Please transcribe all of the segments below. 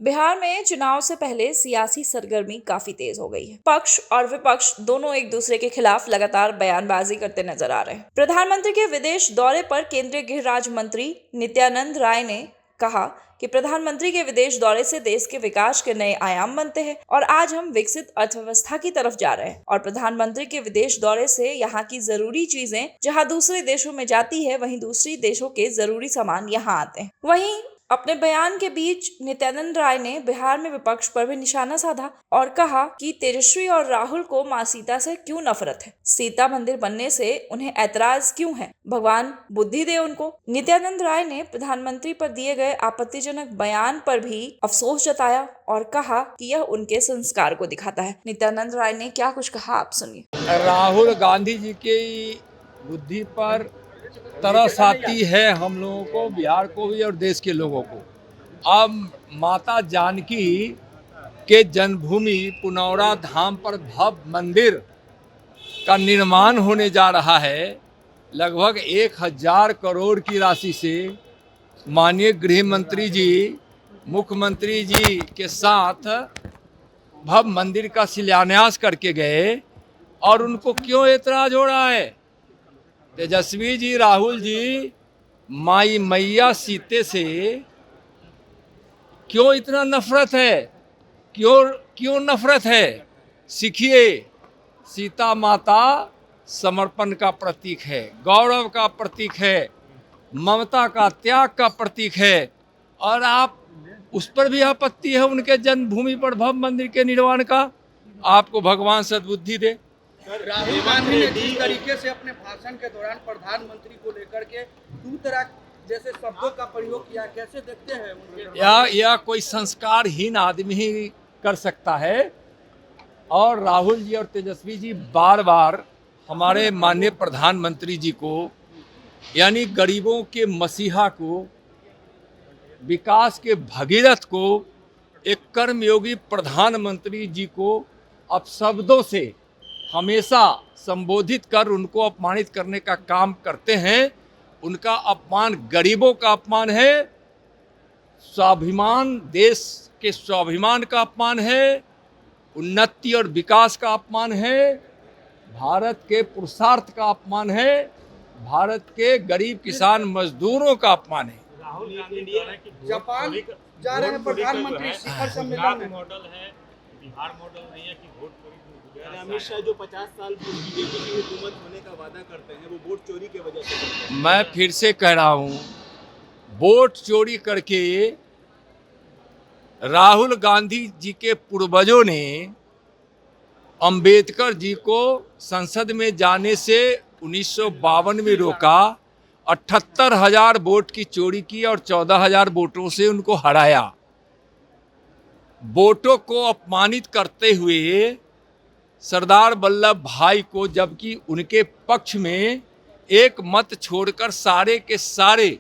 बिहार में चुनाव से पहले सियासी सरगर्मी काफी तेज हो गई है। पक्ष और विपक्ष दोनों एक दूसरे के खिलाफ लगातार बयानबाजी करते नजर आ रहे हैं। प्रधानमंत्री के विदेश दौरे पर केंद्रीय गृह राज्य मंत्री नित्यानंद राय ने कहा कि प्रधानमंत्री के विदेश दौरे से देश के विकास के नए आयाम बनते हैं और आज हम विकसित अर्थव्यवस्था की तरफ जा रहे हैं। और प्रधानमंत्री के विदेश दौरे से यहाँ की जरूरी चीजें जहाँ दूसरे देशों में जाती है, वहीं दूसरी देशों के जरूरी सामान यहाँ आते हैं। वहीं अपने बयान के बीच नित्यानंद राय ने बिहार में विपक्ष पर भी निशाना साधा और कहा कि तेजस्वी और राहुल को मां सीता से क्यों नफरत है, सीता मंदिर बनने से उन्हें ऐतराज क्यों है, भगवान बुद्धि दे उनको। नित्यानंद राय ने प्रधानमंत्री पर दिए गए आपत्तिजनक बयान पर भी अफसोस जताया और कहा कि यह उनके संस्कार को दिखाता है। नित्यानंद राय ने क्या कुछ कहा, आप सुनिए। राहुल गांधी जी की बुद्धि पर तरस आती है हम लोगों को, बिहार को भी और देश के लोगों को। अब माता जानकी के जन्मभूमि पुनौरा धाम पर भव्य मंदिर का निर्माण होने जा रहा है। लगभग 1000 करोड़ की राशि से माननीय गृह मंत्री जी, मुख्यमंत्री जी के साथ भव्य मंदिर का शिलान्यास करके गए और उनको क्यों ऐतराज हो रहा है? तेजस्वी जी, राहुल जी, माई मैया सीते से क्यों इतना नफरत है? क्यों नफरत है? सीखिए, सीता माता समर्पण का प्रतीक है, गौरव का प्रतीक है, ममता का, त्याग का प्रतीक है। और आप उस पर भी आपत्ति है उनके जन्मभूमि पर भव्य मंदिर के निर्माण का। आपको भगवान सद्बुद्धि दे। राहुल गांधी ने जिस तरीके से अपने भाषण के दौरान प्रधानमंत्री को लेकर के दू तरह जैसे शब्दों का प्रयोग किया, कैसे देखते हैं उनके? या कोई संस्कारहीन आदमी ही कर सकता है। और राहुल जी और तेजस्वी जी बार बार हमारे माननीय प्रधानमंत्री जी को, यानी गरीबों के मसीहा को, विकास के भगीरथ को, एक कर्मयोगी प्रधानमंत्री जी को अपशब्दों से हमेशा संबोधित कर उनको अपमानित करने का काम करते हैं। उनका अपमान गरीबों का अपमान है, स्वाभिमान, देश के स्वाभिमान का अपमान है, उन्नति और विकास का अपमान है, भारत के पुरुषार्थ का अपमान है, भारत के गरीब किसान मजदूरों का अपमान है। राहुल गांधी जापान जा रहे हैं प्रधानमंत्री शिखर सम्मेलन में। मॉडल है, बिहार मॉडल नहीं है कि वोट चोरी। अमित शाह जो 50 साल बीजेपी की हुकूमत होने का वादा करते हैं, वो वोट चोरी की वजह से। मैं फिर से कह रहा हूँ, वोट चोरी करके राहुल गांधी जी के पूर्वजों ने अंबेडकर जी को संसद में जाने से 1952 में रोका, 78,000 वोट की चोरी की और 14,000 वोटों से उनको हराया। वोटों को अपमानित करते हुए सरदार वल्लभ भाई को, जबकि उनके पक्ष में एक मत छोड़कर सारे के सारे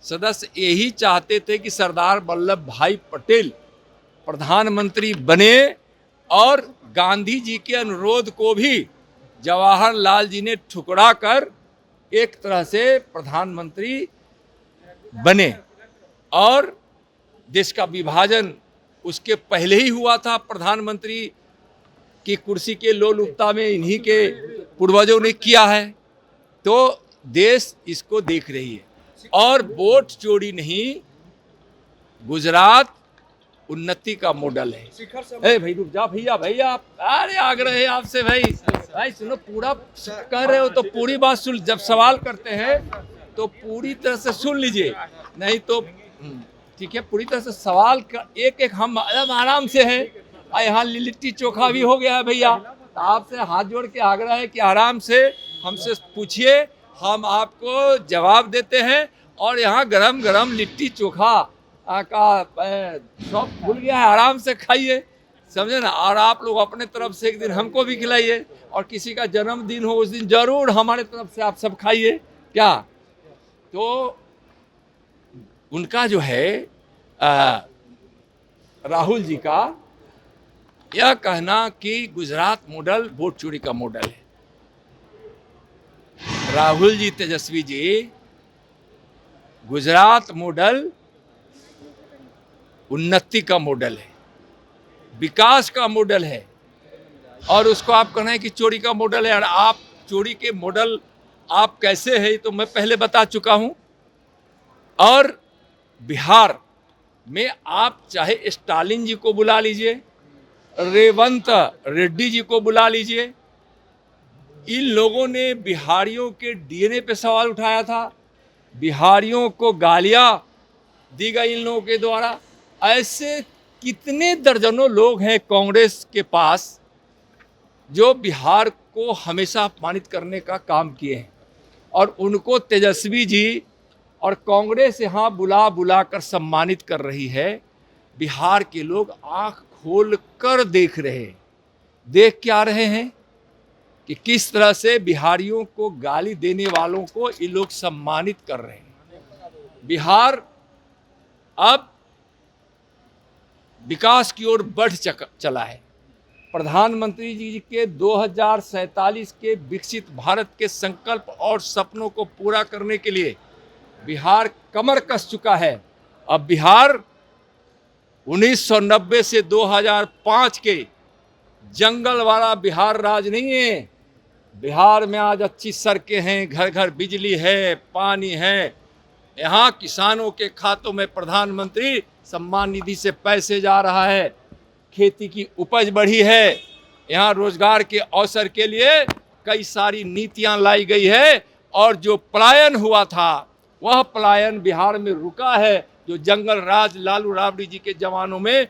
सदस्य यही चाहते थे कि सरदार वल्लभ भाई पटेल प्रधानमंत्री बने, और गांधी जी के अनुरोध को भी जवाहरलाल जी ने ठुकरा कर एक तरह से प्रधानमंत्री बने। और देश का विभाजन उसके पहले ही हुआ था। प्रधानमंत्री की कुर्सी के लोलुपता में इन्हीं के पूर्वजों ने किया है। तो देश इसको देख रही है। और वोट चोरी नहीं, गुजरात उन्नति का मॉडल है। भाई रुक जा भैया, अरे आग्रह है आपसे भाई सुनो, पूरा कह रहे हो तो पूरी बात सुन। जब सवाल करते हैं तो पूरी तरह से सुन लीजिए, नहीं तो ठीक है, पूरी तरह से सवाल का एक हम आराम से है। यहाँ लिट्टी चोखा भी हो गया है भैया, तो आपसे हाथ जोड़ के आग्रह है कि आराम से हमसे पूछिए, हम आपको जवाब देते हैं। और यहाँ गरम गरम लिट्टी चोखा का शौक भूल गया है, आराम से खाइए, समझे ना। और आप लोग अपने तरफ से एक दिन हमको भी खिलाइए, और किसी का जन्मदिन हो उस दिन जरूर हमारे तरफ से आप सब खाइए। क्या तो उनका जो है राहुल जी का यह कहना कि गुजरात मॉडल वोट चोरी का मॉडल है। राहुल जी, तेजस्वी जी, गुजरात मॉडल उन्नति का मॉडल है, विकास का मॉडल है, और उसको आप कहना है कि चोरी का मॉडल है। और आप चोरी के मॉडल आप कैसे है तो मैं पहले बता चुका हूं। और बिहार में आप चाहे स्टालिन जी को बुला लीजिए, रेवंत रेड्डी जी को बुला लीजिए, इन लोगों ने बिहारियों के डीएनए पे सवाल उठाया था, बिहारियों को गालियां दी गई इन लोगों के द्वारा। ऐसे कितने दर्जनों लोग हैं कांग्रेस के पास जो बिहार को हमेशा अपमानित करने का काम किए हैं, और उनको तेजस्वी जी और कांग्रेस यहाँ बुला बुला कर सम्मानित कर रही है। बिहार के लोग आंख खोल कर देख रहे हैं, देख क्या रहे हैं कि किस तरह से बिहारियों को गाली देने वालों को ये लोग सम्मानित कर रहे हैं। बिहार अब विकास की ओर बढ़ चला है। प्रधानमंत्री जी के 2047 के विकसित भारत के संकल्प और सपनों को पूरा करने के लिए बिहार कमर कस चुका है। अब बिहार 1990 से 2005 के जंगल वाला बिहार राज नहीं है। बिहार में आज अच्छी सड़कें हैं, घर घर बिजली है, पानी है, यहाँ किसानों के खातों में प्रधानमंत्री सम्मान निधि से पैसे जा रहा है, खेती की उपज बढ़ी है, यहाँ रोजगार के अवसर के लिए कई सारी नीतियां लाई गई है, और जो पलायन हुआ था वह पलायन बिहार में रुका है, जो जंगल राज लालू राबड़ी जी के जमानों में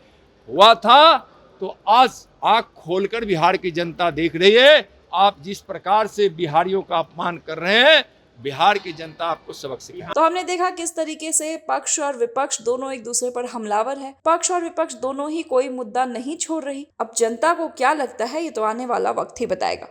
हुआ था। तो आज आंख खोलकर बिहार की जनता देख रही है। आप जिस प्रकार से बिहारियों का अपमान कर रहे हैं, बिहार की जनता आपको सबक सिखाए। तो हमने देखा किस तरीके से पक्ष और विपक्ष दोनों एक दूसरे पर हमलावर है। पक्ष और विपक्ष दोनों ही कोई मुद्दा नहीं छोड़ रही। अब जनता को क्या लगता है ये तो आने वाला वक्त ही बताएगा।